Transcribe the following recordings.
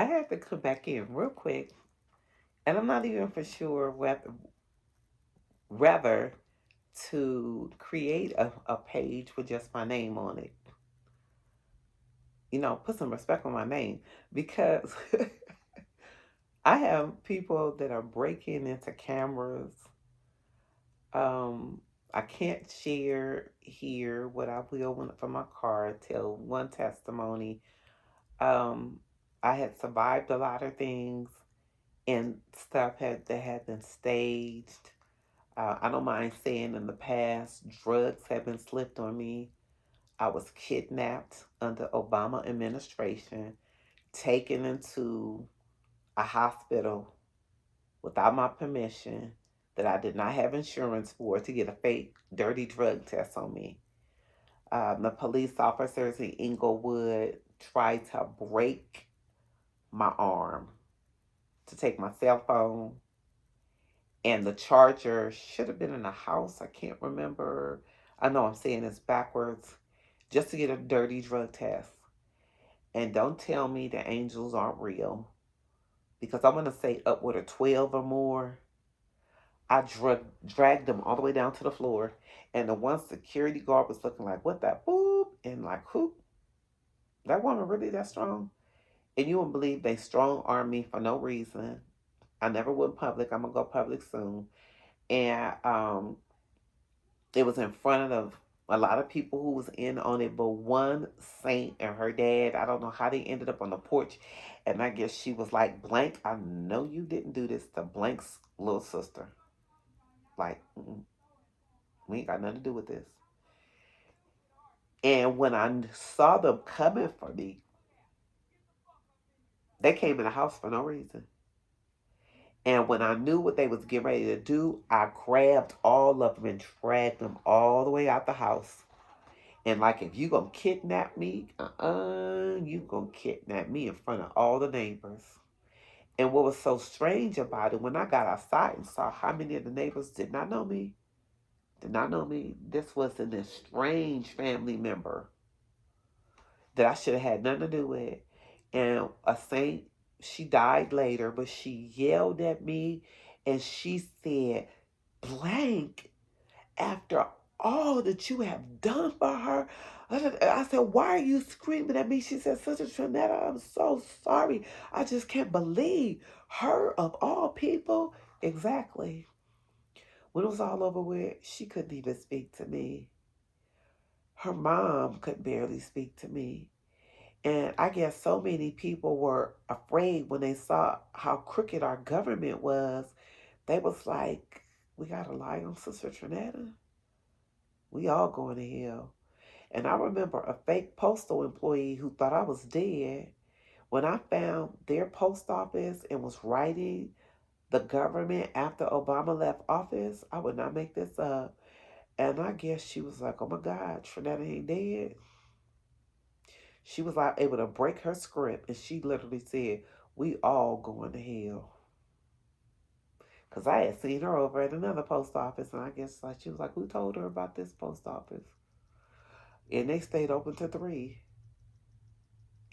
I had to come back in real quick, and I'm not even for sure whether to create a page with just my name on it. Put some respect on my name because I have people that are breaking into cameras. Um, I can't share here what I will from my card. Tell one testimony. Um, I had survived a lot of things, and stuff that had been staged. I don't mind saying in the past, drugs have been slipped on me. I was kidnapped under Obama administration, taken into a hospital without my permission that I did not have insurance for to get a fake dirty drug test on me. The police officers in Inglewood tried to break my arm to take my cell phone, and the charger should have been in the house. I can't remember. I know I'm saying this backwards. Just to get a dirty drug test. And don't tell me the angels aren't real, because I'm going to say upward of 12 or more. I dragged them all the way down to the floor. And the one security guard was looking like, what that? Boop. And like, who? That woman really that strong? And you wouldn't believe they strong armed me for no reason. I never went public. I'm going to go public soon. And it was in front of a lot of people who was in on it, but one saint and her dad. I don't know how they ended up on the porch, and I guess she was like, "Blank, I know you didn't do this to Blank's little sister. Like, we ain't got nothing to do with this." And when I saw them coming for me, they came in the house for no reason. And when I knew what they was getting ready to do, I grabbed all of them and dragged them all the way out the house. And like, if you gonna kidnap me, you gonna kidnap me in front of all the neighbors. And what was so strange about it, when I got outside and saw how many of the neighbors did not know me, this was an estranged family member that I should have had nothing to do with. And a saint, she died later, but she yelled at me and she said, Blank, after all that you have done for her. I said, why are you screaming at me? She said, Sister Trinetta, I'm so sorry. I just can't believe her of all people. Exactly. When it was all over with, she couldn't even speak to me. Her mom could barely speak to me. And I guess so many people were afraid when they saw how crooked our government was. They was like, we got to lie on Sister Trinetta. We all going to hell. And I remember a fake postal employee who thought I was dead. When I found their post office and was writing the government after Obama left office, I would not make this up. And I guess she was like, oh my God, Trinetta ain't dead. She was like able to break her script, and she literally said, we all going to hell. Because I had seen her over at another post office, and I guess like she was like, who told her about this post office? And they stayed open to 3.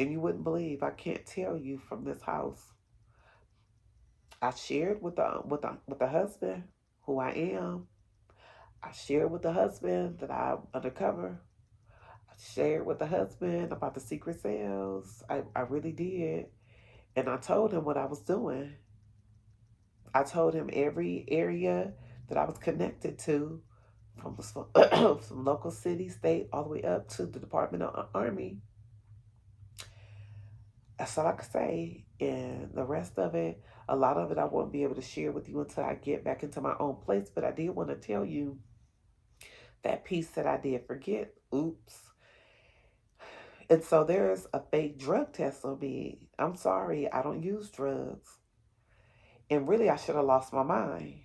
And you wouldn't believe, I can't tell you from this house. I shared with the husband who I am. I shared with the husband that I'm undercover. I shared with the husband about the secret sales. I really did. And I told him what I was doing. I told him every area that I was connected to, from from local city, state, all the way up to the Department of Army. That's all I could say. And the rest of it, a lot of it, I won't be able to share with you until I get back into my own place. But I did want to tell you that piece that I did forget. Oops. And so there's a fake drug test on me. I'm sorry, I don't use drugs. And really, I should have lost my mind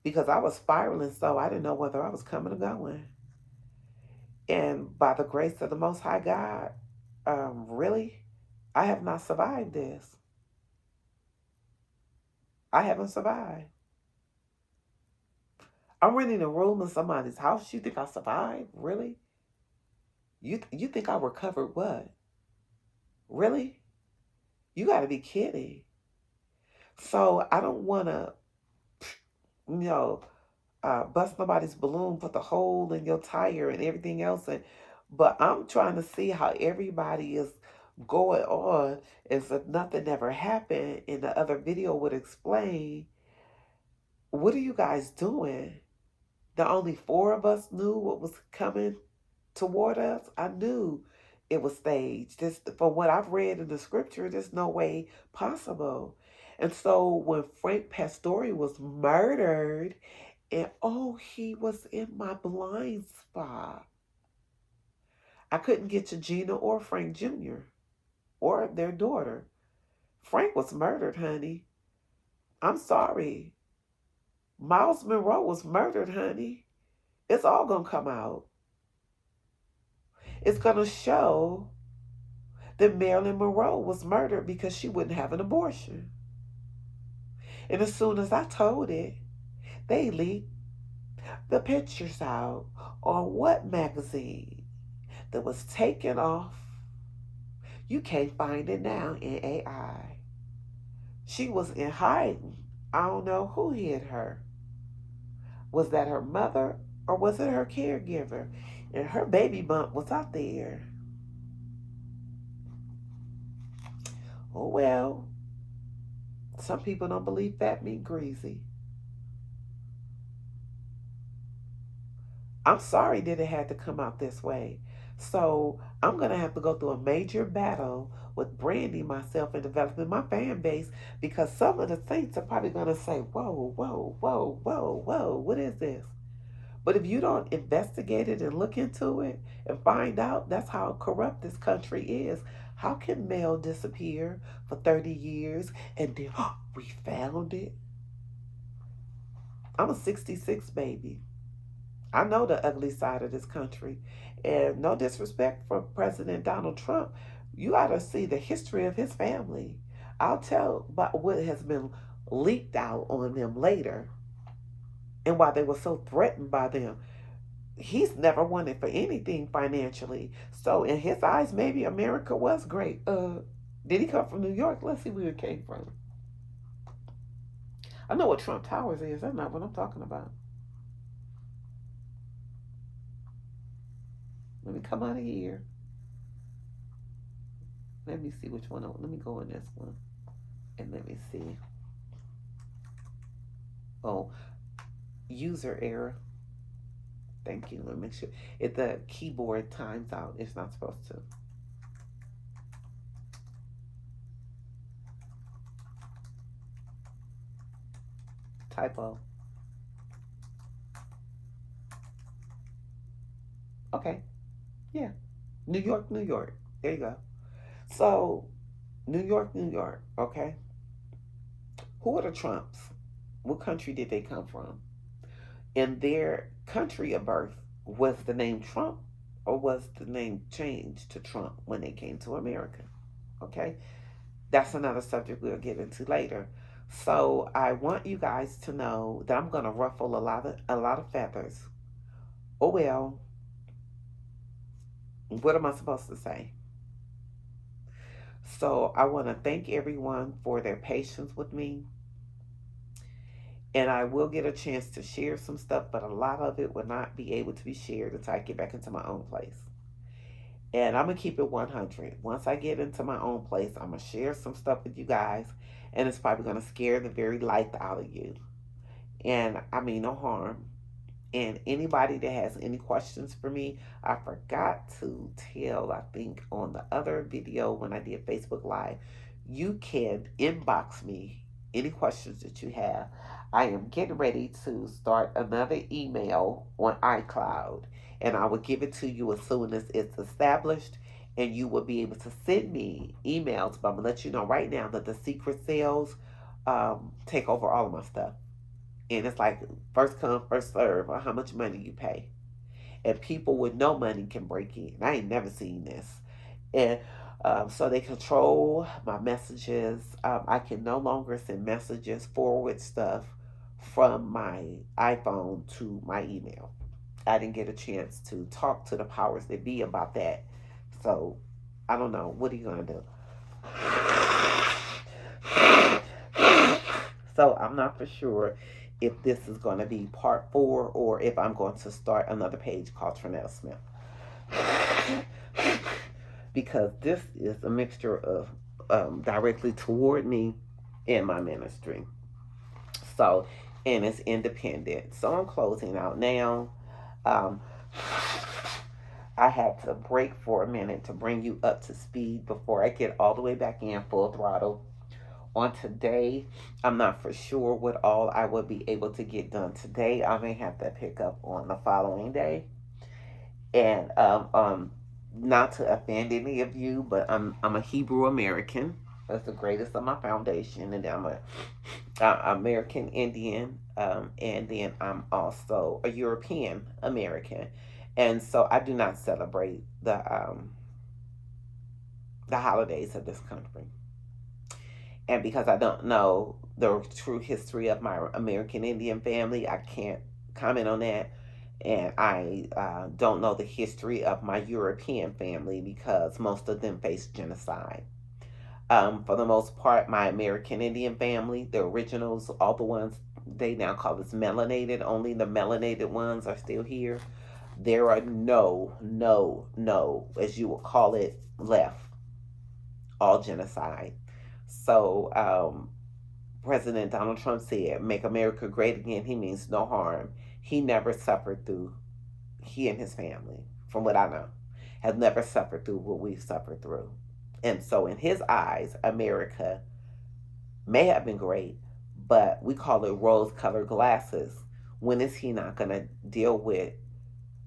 because I was spiraling, so I didn't know whether I was coming or going. And by the grace of the Most High God, really, I have not survived this. I haven't survived. I'm renting a room in somebody's house. You think I survived? Really? You think I recovered what? Really? You got to be kidding. So I don't want to, you know, bust nobody's balloon, put the hole in your tire and everything else. But I'm trying to see how everybody is going on as if nothing ever happened. And the other video would explain, what are you guys doing? The only four of us knew what was coming toward us. I knew it was staged. This, from what I've read in the scripture, there's no way possible. And so when Frank Pastore was murdered, and oh, he was in my blind spot. I couldn't get to Gina or Frank Jr. or their daughter. Frank was murdered, honey. I'm sorry. Miles Monroe was murdered, honey. It's all going to come out. It's going to show that Marilyn Monroe was murdered because she wouldn't have an abortion. And as soon as I told it, they leaked the pictures out on what magazine that was taken off. You can't find it now in AI. She was in hiding. I don't know who hid her. Was that her mother or was it her caregiver? And her baby bump was out there. Oh well. Some people don't believe fat meat greasy. I'm sorry that it had to come out this way. So I'm going to have to go through a major battle with branding myself and developing my fan base, because some of the saints are probably going to say, whoa, whoa, whoa, whoa, whoa, what is this? But if you don't investigate it and look into it and find out, that's how corrupt this country is. How can mail disappear for 30 years and then we found it? I'm a 66 baby. I know the ugly side of this country. And no disrespect for President Donald Trump. You got to see the history of his family. I'll tell about what has been leaked out on them later and why they were so threatened by them. He's never wanted for anything financially. So in his eyes, maybe America was great. Did he come from New York? Let's see where he came from. I know what Trump Towers is. That's not what I'm talking about. Let me come out of here. Let me see which one. Let me go in this one. And let me see. Oh, user error. Thank you. Let me make sure. If the keyboard times out, it's not supposed to. Typo. Okay. Yeah. New York, New York. There you go. So, New York, New York. Okay. Who are the Trumps? What country did they come from? In their country of birth, was the name Trump or was the name changed to Trump when they came to America? Okay. That's another subject we'll get into later. So I want you guys to know that I'm gonna ruffle a lot of feathers. Oh well, what am I supposed to say? So I want to thank everyone for their patience with me. And I will get a chance to share some stuff, but a lot of it will not be able to be shared until I get back into my own place. And I'm going to keep it 100. Once I get into my own place, I'm going to share some stuff with you guys. And it's probably going to scare the very life out of you. And I mean no harm. And anybody that has any questions for me, I forgot to tell, I think on the other video when I did Facebook Live, you can inbox me any questions that you have. I am getting ready to start another email on iCloud, and I will give it to you as soon as it's established, and you will be able to send me emails. But I'm going to let you know right now that the secret sales take over all of my stuff. And it's like first come, first serve on how much money you pay. And people with no money can break in. I ain't never seen this. And so they control my messages. I can no longer send messages, forward stuff from my iPhone to my email. I didn't get a chance to talk to the powers that be about that. So I don't know. What are you going to do? So I'm not for sure if this is going to be part 4 or if I'm going to start another page called Trinell Smith. Because this is a mixture of directly toward me and my ministry. So, and it's independent. So I'm closing out now. Um, I had to break for a minute to bring you up to speed before I get all the way back in full throttle. On today, I'm not for sure what all I will be able to get done today. I may have to pick up on the following day. And not to offend any of you, but I'm a Hebrew American. That's the greatest of my foundation, and I'm a American Indian, and then I'm also a European American, and so I do not celebrate the holidays of this country. And because I don't know the true history of my American Indian family, I can't comment on that. And I don't know the history of my European family because most of them faced genocide. For the most part, my American Indian family, the originals, all the ones they now call us melanated, only the melanated ones are still here. There are no, as you would call it, left. All genocide. So, President Donald Trump said, "Make America great again." He means no harm. He never suffered through, he and his family, from what I know, have never suffered through what we've suffered through. And so, in his eyes, America may have been great, but we call it rose colored glasses. When is he not going to deal with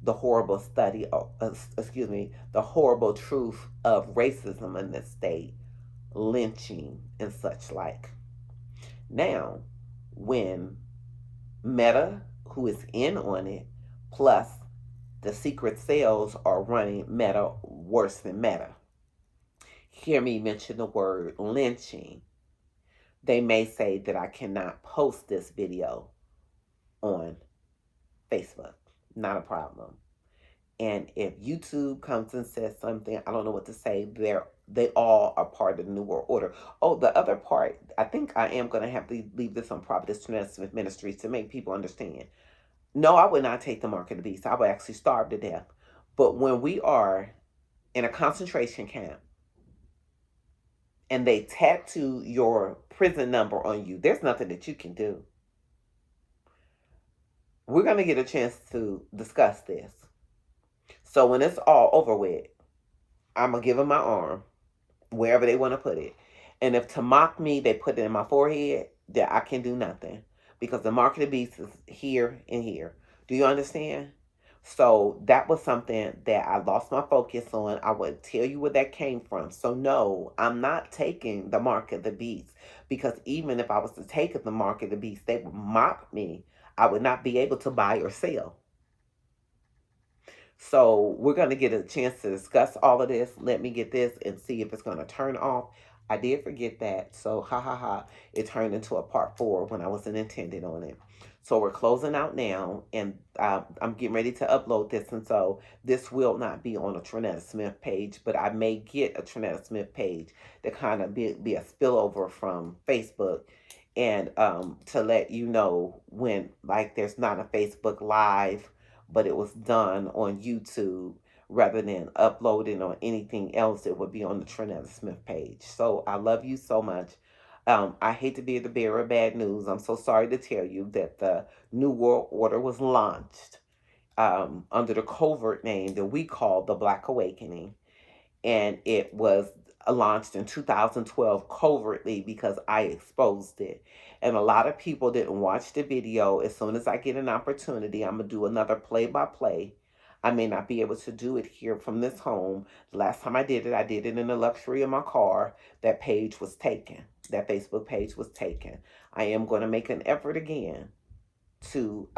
the horrible the horrible truth of racism in this state, lynching, and such like? Now, when Meta, who is in on it, plus the secret cells are running Meta worse than Meta, hear me mention the word lynching, they may say that I cannot post this video on Facebook. Not a problem. And if YouTube comes and says something, I don't know what to say. They all are part of the New World Order. Oh, the other part, I think I am going to have to leave this on Prophetess Trinell Smith Ministries to make people understand. No, I would not take the mark of the beast. I would actually starve to death. But when we are in a concentration camp and they tattoo your prison number on you, there's nothing that you can do. We're going to get a chance to discuss this. So when it's all over with, I'm going to give them my arm, wherever they want to put it. And if to mock me, they put it in my forehead, that I can do nothing. Because the mark of the beast is here and here. Do you understand? So that was something that I lost my focus on. I would tell you where that came from. So no, I'm not taking the mark of the beast. Because even if I was to take the mark of the beast, they would mock me. I would not be able to buy or sell. So we're going to get a chance to discuss all of this. Let me get this and see if it's going to turn off. I did forget that. So ha ha ha. It turned into a part 4 when I wasn't intended on it. So we're closing out now, and I'm getting ready to upload this. And so this will not be on a Trinell Smith page, but I may get a Trinell Smith page to kind of be a spillover from Facebook. And to let you know when, like, there's not a Facebook Live, but it was done on YouTube rather than uploading on anything else. It would be on the Trinell Smith page. So I love you so much. I hate to be the bearer of bad news. I'm so sorry to tell you that the New World Order was launched under the covert name that we call the Black Awakening. And it was launched in 2012 covertly because I exposed it. And a lot of people didn't watch the video. As soon as I get an opportunity, I'm going to do another play-by-play. I may not be able to do it here from this home. The last time I did it in the luxury of my car. That page was taken. That Facebook page was taken. I am going to make an effort again to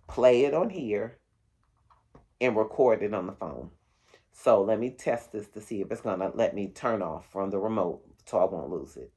play it on here and record it on the phone. So let me test this to see if it's going to let me turn off from the remote so I won't lose it.